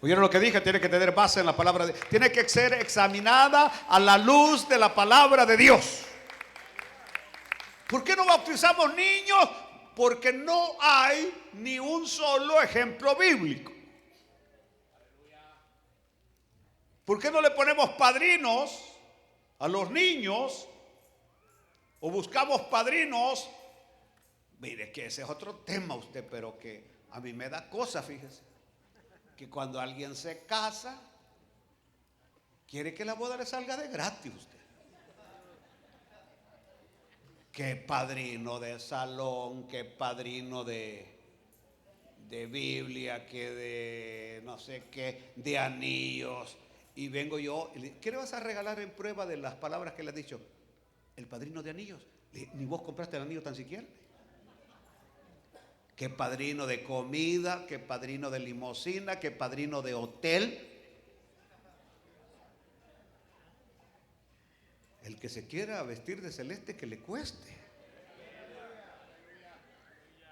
¿Oyeron lo que dije? Tiene que tener base en la palabra de Dios. Tiene que ser examinada a la luz de la palabra de Dios. ¿Por qué no bautizamos niños? Porque no hay ni un solo ejemplo bíblico. ¿Por qué no le ponemos padrinos a los niños? O buscamos padrinos. Mire que ese es otro tema usted, pero que a mí me da cosa, fíjese. Que cuando alguien se casa, quiere que la boda le salga de gratis usted. Que padrino de salón, que padrino de Biblia, que de no sé qué, de anillos. Y vengo yo, ¿qué le vas a regalar en prueba de las palabras que le has dicho? El padrino de anillos. Ni vos compraste el anillo tan siquiera. Que padrino de comida, que padrino de limosina, que padrino de hotel. El que se quiera vestir de celeste, que le cueste.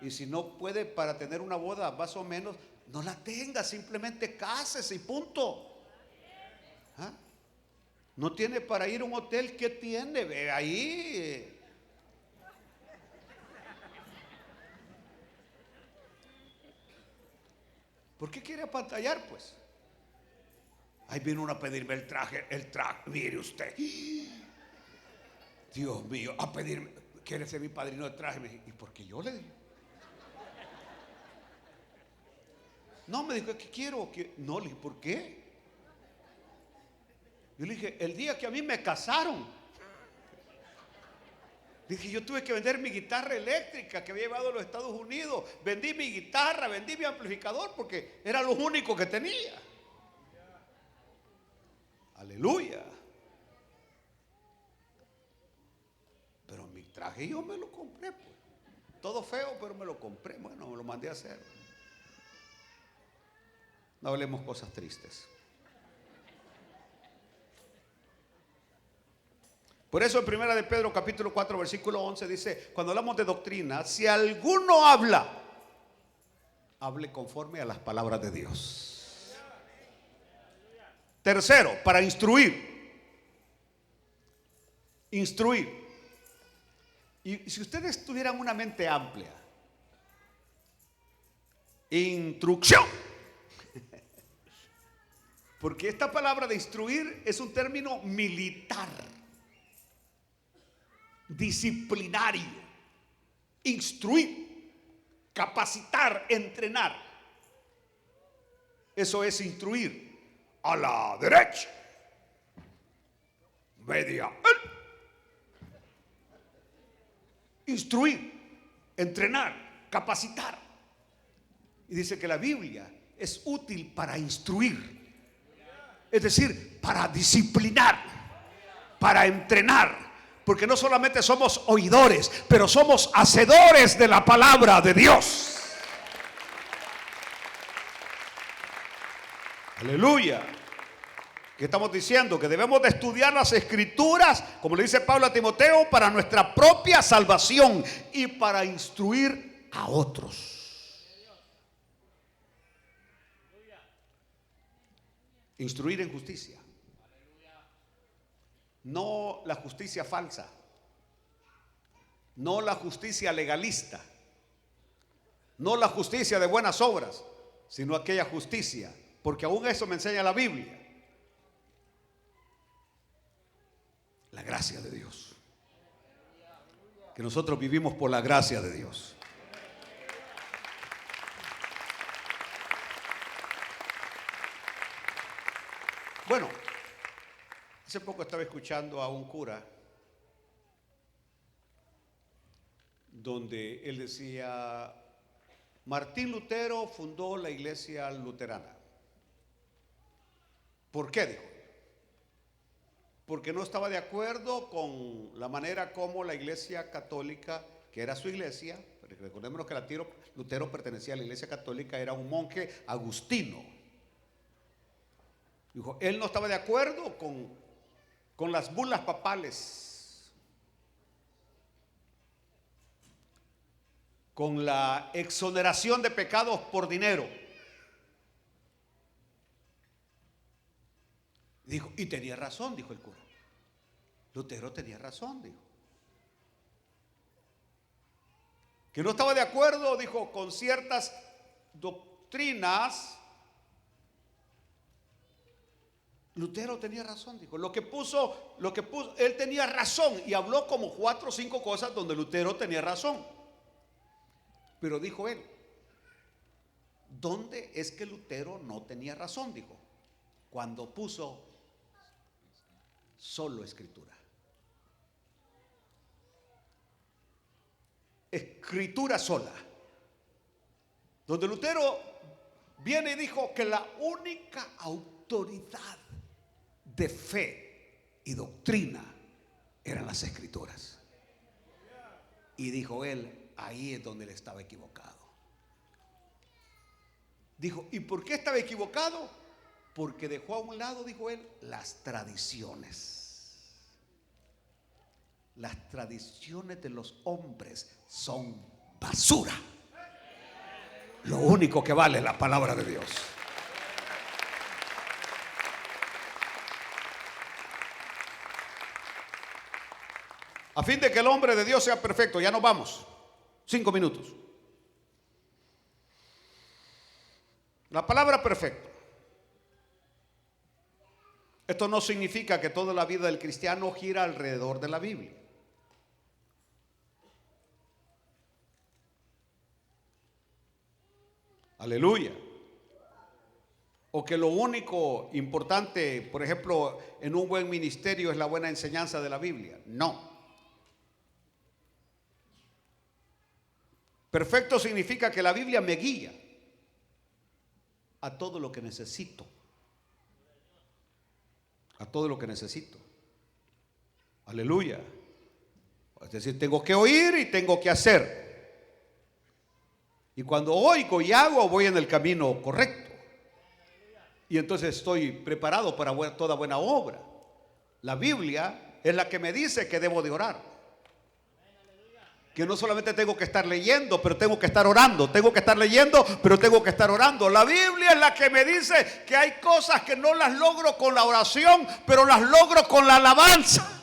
Y si no puede para tener una boda más o menos, no la tenga, simplemente cásese y punto. ¿Ah? No tiene para ir a un hotel, ¿qué tiene? Ve ahí. ¿Por qué quiere apantallar, pues? Ahí vino uno a pedirme el traje, mire usted. Dios mío, a pedirme, quiere ser mi padrino de traje. Me dije, ¿y por qué yo le dije? No, me dijo, ¿qué quiero? No, le dije, ¿por qué? Yo le dije, el día que a mí me casaron, dije, yo tuve que vender mi guitarra eléctrica que había llevado a los Estados Unidos. Vendí mi guitarra, vendí mi amplificador porque era lo único que tenía. Aleluya. Pero mi traje yo me lo compré, pues. Todo feo, pero me lo compré. Bueno, me lo mandé a hacer. No hablemos cosas tristes. Por eso en primera de Pedro capítulo 4 versículo 11 dice, cuando hablamos de doctrina, si alguno habla, hable conforme a las palabras de Dios. Tercero, para instruir. Instruir. Y si ustedes tuvieran una mente amplia, instrucción. Porque esta palabra de instruir es un término militar, disciplinario. Instruir, capacitar, entrenar. Eso es instruir. A la derecha, media. Instruir, entrenar, capacitar. Y dice que la Biblia es útil para instruir. Es decir, para disciplinar, para entrenar. Porque no solamente somos oidores, pero somos hacedores de la palabra de Dios. Aleluya. ¿Qué estamos diciendo? Que debemos de estudiar las escrituras, como le dice Pablo a Timoteo, para nuestra propia salvación y para instruir a otros. Instruir en justicia. No la justicia falsa, no la justicia legalista, no la justicia de buenas obras, sino aquella justicia, porque aún eso me enseña la Biblia. La gracia de Dios. Que nosotros vivimos por la gracia de Dios. Bueno, hace poco estaba escuchando a un cura donde él decía, Martín Lutero fundó la iglesia luterana. ¿Por qué? Dijo. Porque no estaba de acuerdo con la manera como la iglesia católica, que era su iglesia, recordémonos que Lutero pertenecía a la iglesia católica, era un monje agustino. Dijo, él no estaba de acuerdo con las bulas papales, con la exoneración de pecados por dinero. Dijo, y tenía razón, dijo el cura. Lutero tenía razón, dijo. Que no estaba de acuerdo, dijo, con ciertas doctrinas. Lutero tenía razón, dijo. Lo que puso, él tenía razón y habló como 4 o 5 cosas donde Lutero tenía razón. Pero dijo él, ¿dónde es que Lutero no tenía razón? Dijo, cuando puso solo escritura. Escritura sola. Donde Lutero viene y dijo que la única autoridad de fe y doctrina eran las escrituras. Y dijo él, ahí es donde él estaba equivocado. Dijo, ¿y por qué estaba equivocado? Porque dejó a un lado, dijo él, las tradiciones. Las tradiciones de los hombres son basura. Lo único que vale es la palabra de Dios. A fin de que el hombre de Dios sea perfecto, ya nos vamos. 5 minutos. La palabra perfecto. Esto no significa que toda la vida del cristiano gira alrededor de la Biblia. Aleluya. O que lo único importante, por ejemplo, en un buen ministerio es la buena enseñanza de la Biblia. No. Perfecto significa que la Biblia me guía a todo lo que necesito. A todo lo que necesito. Aleluya. Es decir, tengo que oír y tengo que hacer. Y cuando oigo y hago, voy en el camino correcto. Y entonces estoy preparado para toda buena obra. La Biblia es la que me dice que debo de orar. Que no solamente tengo que estar leyendo, pero tengo que estar orando. Tengo que estar leyendo, pero tengo que estar orando. La Biblia es la que me dice que hay cosas que no las logro con la oración, pero las logro con la alabanza.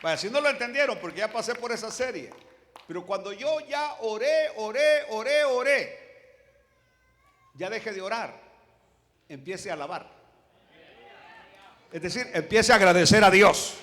Vaya, si no lo entendieron, porque ya pasé por esa serie. Pero cuando yo ya oré, ya dejé de orar, empiece a alabar. Es decir, empiece a agradecer a Dios.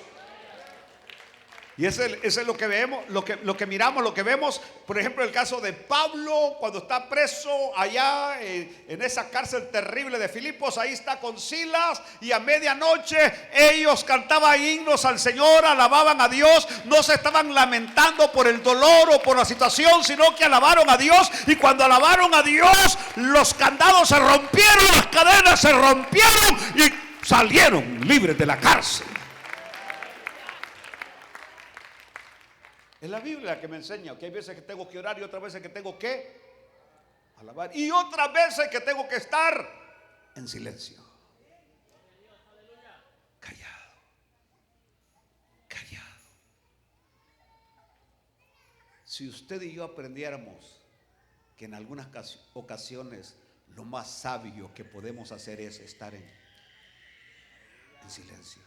Y ese es lo que vemos, lo que miramos, lo que vemos. Por ejemplo, el caso de Pablo, cuando está preso allá en esa cárcel terrible de Filipos. Ahí está con Silas, y a medianoche ellos cantaban himnos al Señor, alababan a Dios. No se estaban lamentando por el dolor o por la situación, sino que alabaron a Dios. Y cuando alabaron a Dios, los candados se rompieron, las cadenas se rompieron y salieron libres de la cárcel. Es la Biblia que me enseña que hay veces que tengo que orar y otras veces que tengo que alabar y otras veces que tengo que estar en silencio, callado, callado. Si usted y yo aprendiéramos que en algunas ocasiones lo más sabio que podemos hacer es estar en silencio.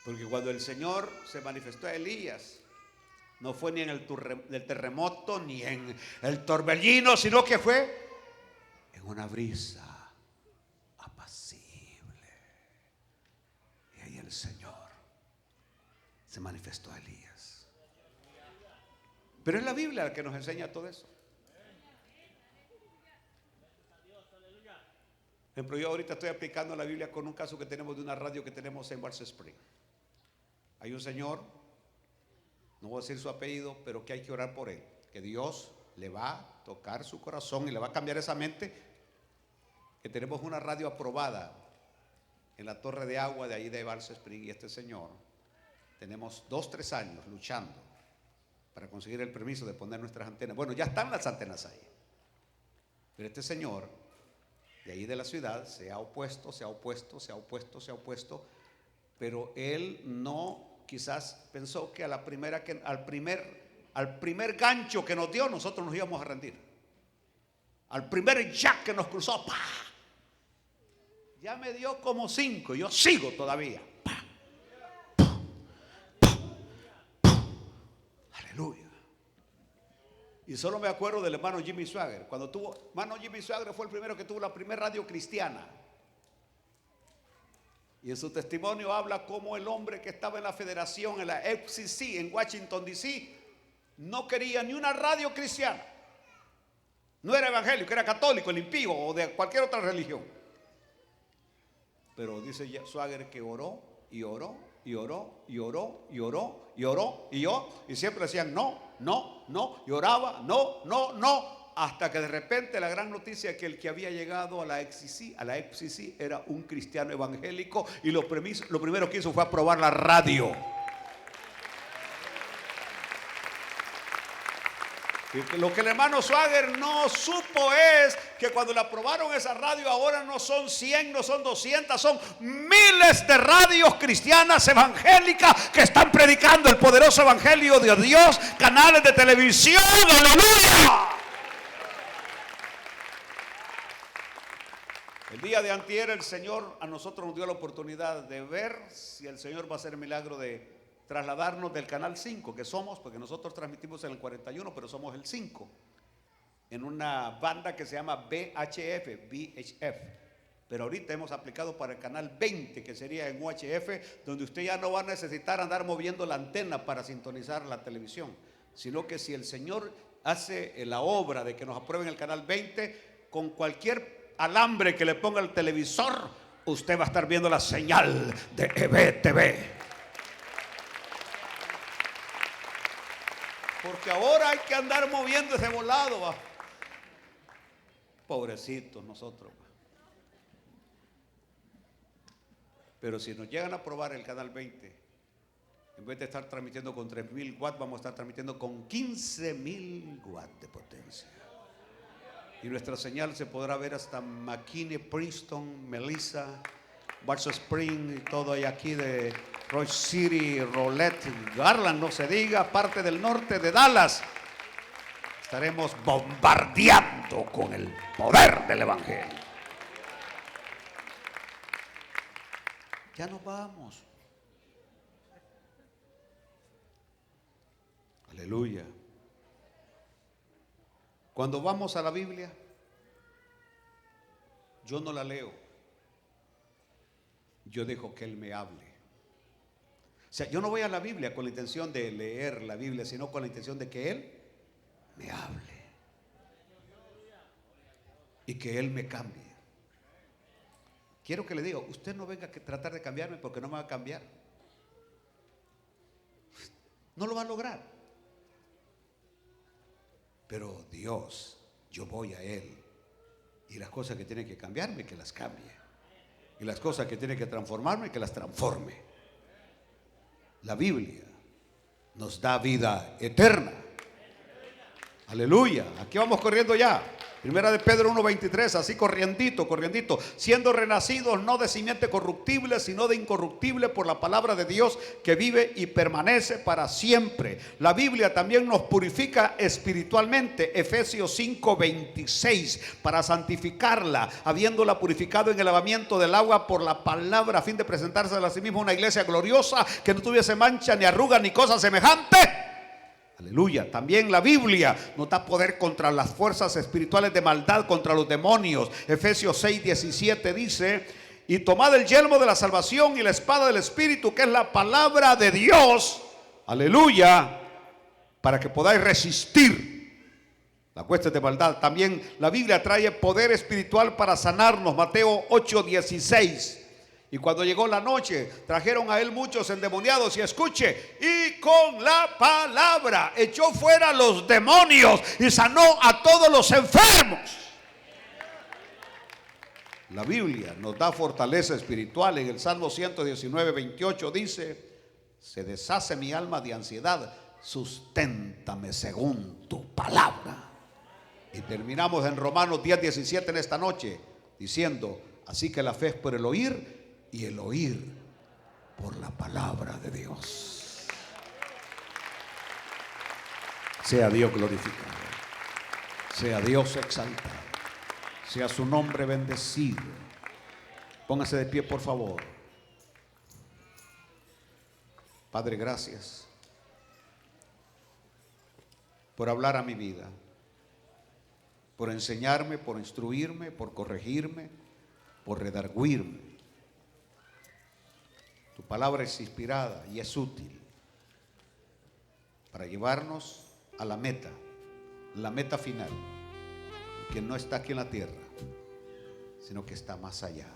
Porque cuando el Señor se manifestó a Elías, no fue ni en el terremoto ni en el torbellino, sino que fue en una brisa apacible. Y ahí el Señor se manifestó a Elías. Pero es la Biblia la que nos enseña todo eso. Por ejemplo, yo ahorita estoy aplicando la Biblia con un caso que tenemos de una radio que tenemos en Barce Spring. Hay un señor, no voy a decir su apellido, pero que hay que orar por él, que Dios le va a tocar su corazón y le va a cambiar esa mente. Que tenemos una radio aprobada en la torre de agua de ahí de Barce Spring, y este señor, tenemos 2-3 años luchando para conseguir el permiso de poner nuestras antenas. Bueno, ya están las antenas ahí. Pero este señor de ahí de la ciudad se ha opuesto, pero él no, quizás pensó que al primer gancho que nos dio, nosotros nos íbamos a rendir. Al primer jack que nos cruzó, ¡pah! Ya me dio como 5, yo sigo todavía. ¡Pah! ¡Pah! ¡Pah! ¡Pah! Aleluya. Y solo me acuerdo del hermano Jimmy Swaggart. Hermano Jimmy Swaggart fue el primero que tuvo la primera radio cristiana. Y en su testimonio habla cómo el hombre que estaba en la federación, en la FCC, en Washington DC, no quería ni una radio cristiana. No era evangélico, era católico, el impío o de cualquier otra religión. Pero dice Swaggart que oró y oró y oró y oró y oró y oró y siempre decían no, y oraba no, hasta que de repente la gran noticia que el que había llegado a la FCC era un cristiano evangélico, y lo primero que hizo fue aprobar la radio. Y lo que el hermano Swaggart no supo es que cuando le aprobaron esa radio, ahora no son 100, no son 200, son miles de radios cristianas evangélicas que están predicando el poderoso evangelio de Dios, canales de televisión, aleluya. El día de antier el Señor a nosotros nos dio la oportunidad de ver si el Señor va a hacer el milagro de trasladarnos del canal 5 que somos, porque nosotros transmitimos en el 41, pero somos el 5, en una banda que se llama VHF, pero ahorita hemos aplicado para el canal 20, que sería en UHF, donde usted ya no va a necesitar andar moviendo la antena para sintonizar la televisión, sino que si el Señor hace la obra de que nos aprueben el canal 20, con cualquier alambre que le ponga el televisor, usted va a estar viendo la señal de EBTV. Porque ahora hay que andar moviendo ese volado, va. Pobrecitos nosotros, va. Pero si nos llegan a aprobar el canal 20, en vez de estar transmitiendo con 3,000 watts, vamos a estar transmitiendo con 15,000 watts de potencia. Y nuestra señal se podrá ver hasta McKinney, Princeton, Melissa, Barstow Spring y todo ahí aquí de Roy City, Rolette, Garland, no se diga, parte del norte de Dallas. Estaremos bombardeando con el poder del evangelio. Ya nos vamos. Aleluya. Cuando vamos a la Biblia, yo no la leo. Yo dejo que Él me hable. O sea, yo no voy a la Biblia con la intención de leer la Biblia, sino con la intención de que Él me hable y que Él me cambie. Quiero que le diga, usted no venga a tratar de cambiarme, porque no me va a cambiar. No lo va a lograr. Pero Dios, yo voy a Él, y las cosas que tienen que cambiarme, que las cambie, y las cosas que tienen que transformarme, que las transforme. La Biblia nos da vida eterna. Aleluya. Aquí vamos corriendo ya. Primera de Pedro 1:23, así corriendito, siendo renacidos no de simiente corruptible, sino de incorruptible, por la palabra de Dios que vive y permanece para siempre. La Biblia también nos purifica espiritualmente, Efesios 5:26, para santificarla, habiéndola purificado en el lavamiento del agua por la palabra, a fin de presentársela a sí mismo una iglesia gloriosa, que no tuviese mancha, ni arruga, ni cosa semejante. Aleluya. También la Biblia nos da poder contra las fuerzas espirituales de maldad, contra los demonios. Efesios 6:17 dice: y tomad el yelmo de la salvación y la espada del Espíritu, que es la palabra de Dios. Aleluya. Para que podáis resistir las huestes de maldad. También la Biblia trae poder espiritual para sanarnos. Mateo 8:16. Y cuando llegó la noche, trajeron a él muchos endemoniados, y escuche, y con la palabra echó fuera los demonios y sanó a todos los enfermos. La Biblia nos da fortaleza espiritual. En el Salmo 119:28 dice: se deshace mi alma de ansiedad, susténtame según tu palabra. Y terminamos en Romanos 10:17 en esta noche, diciendo, así que la fe es por el oír y el oír por la palabra de Dios. Sea Dios glorificado, sea Dios exaltado, sea su nombre bendecido. Póngase de pie, por favor. Padre, gracias por hablar a mi vida, por enseñarme, por instruirme, por corregirme, por redarguirme. Tu palabra es inspirada y es útil para llevarnos a la meta final, que no está aquí en la tierra, sino que está más allá.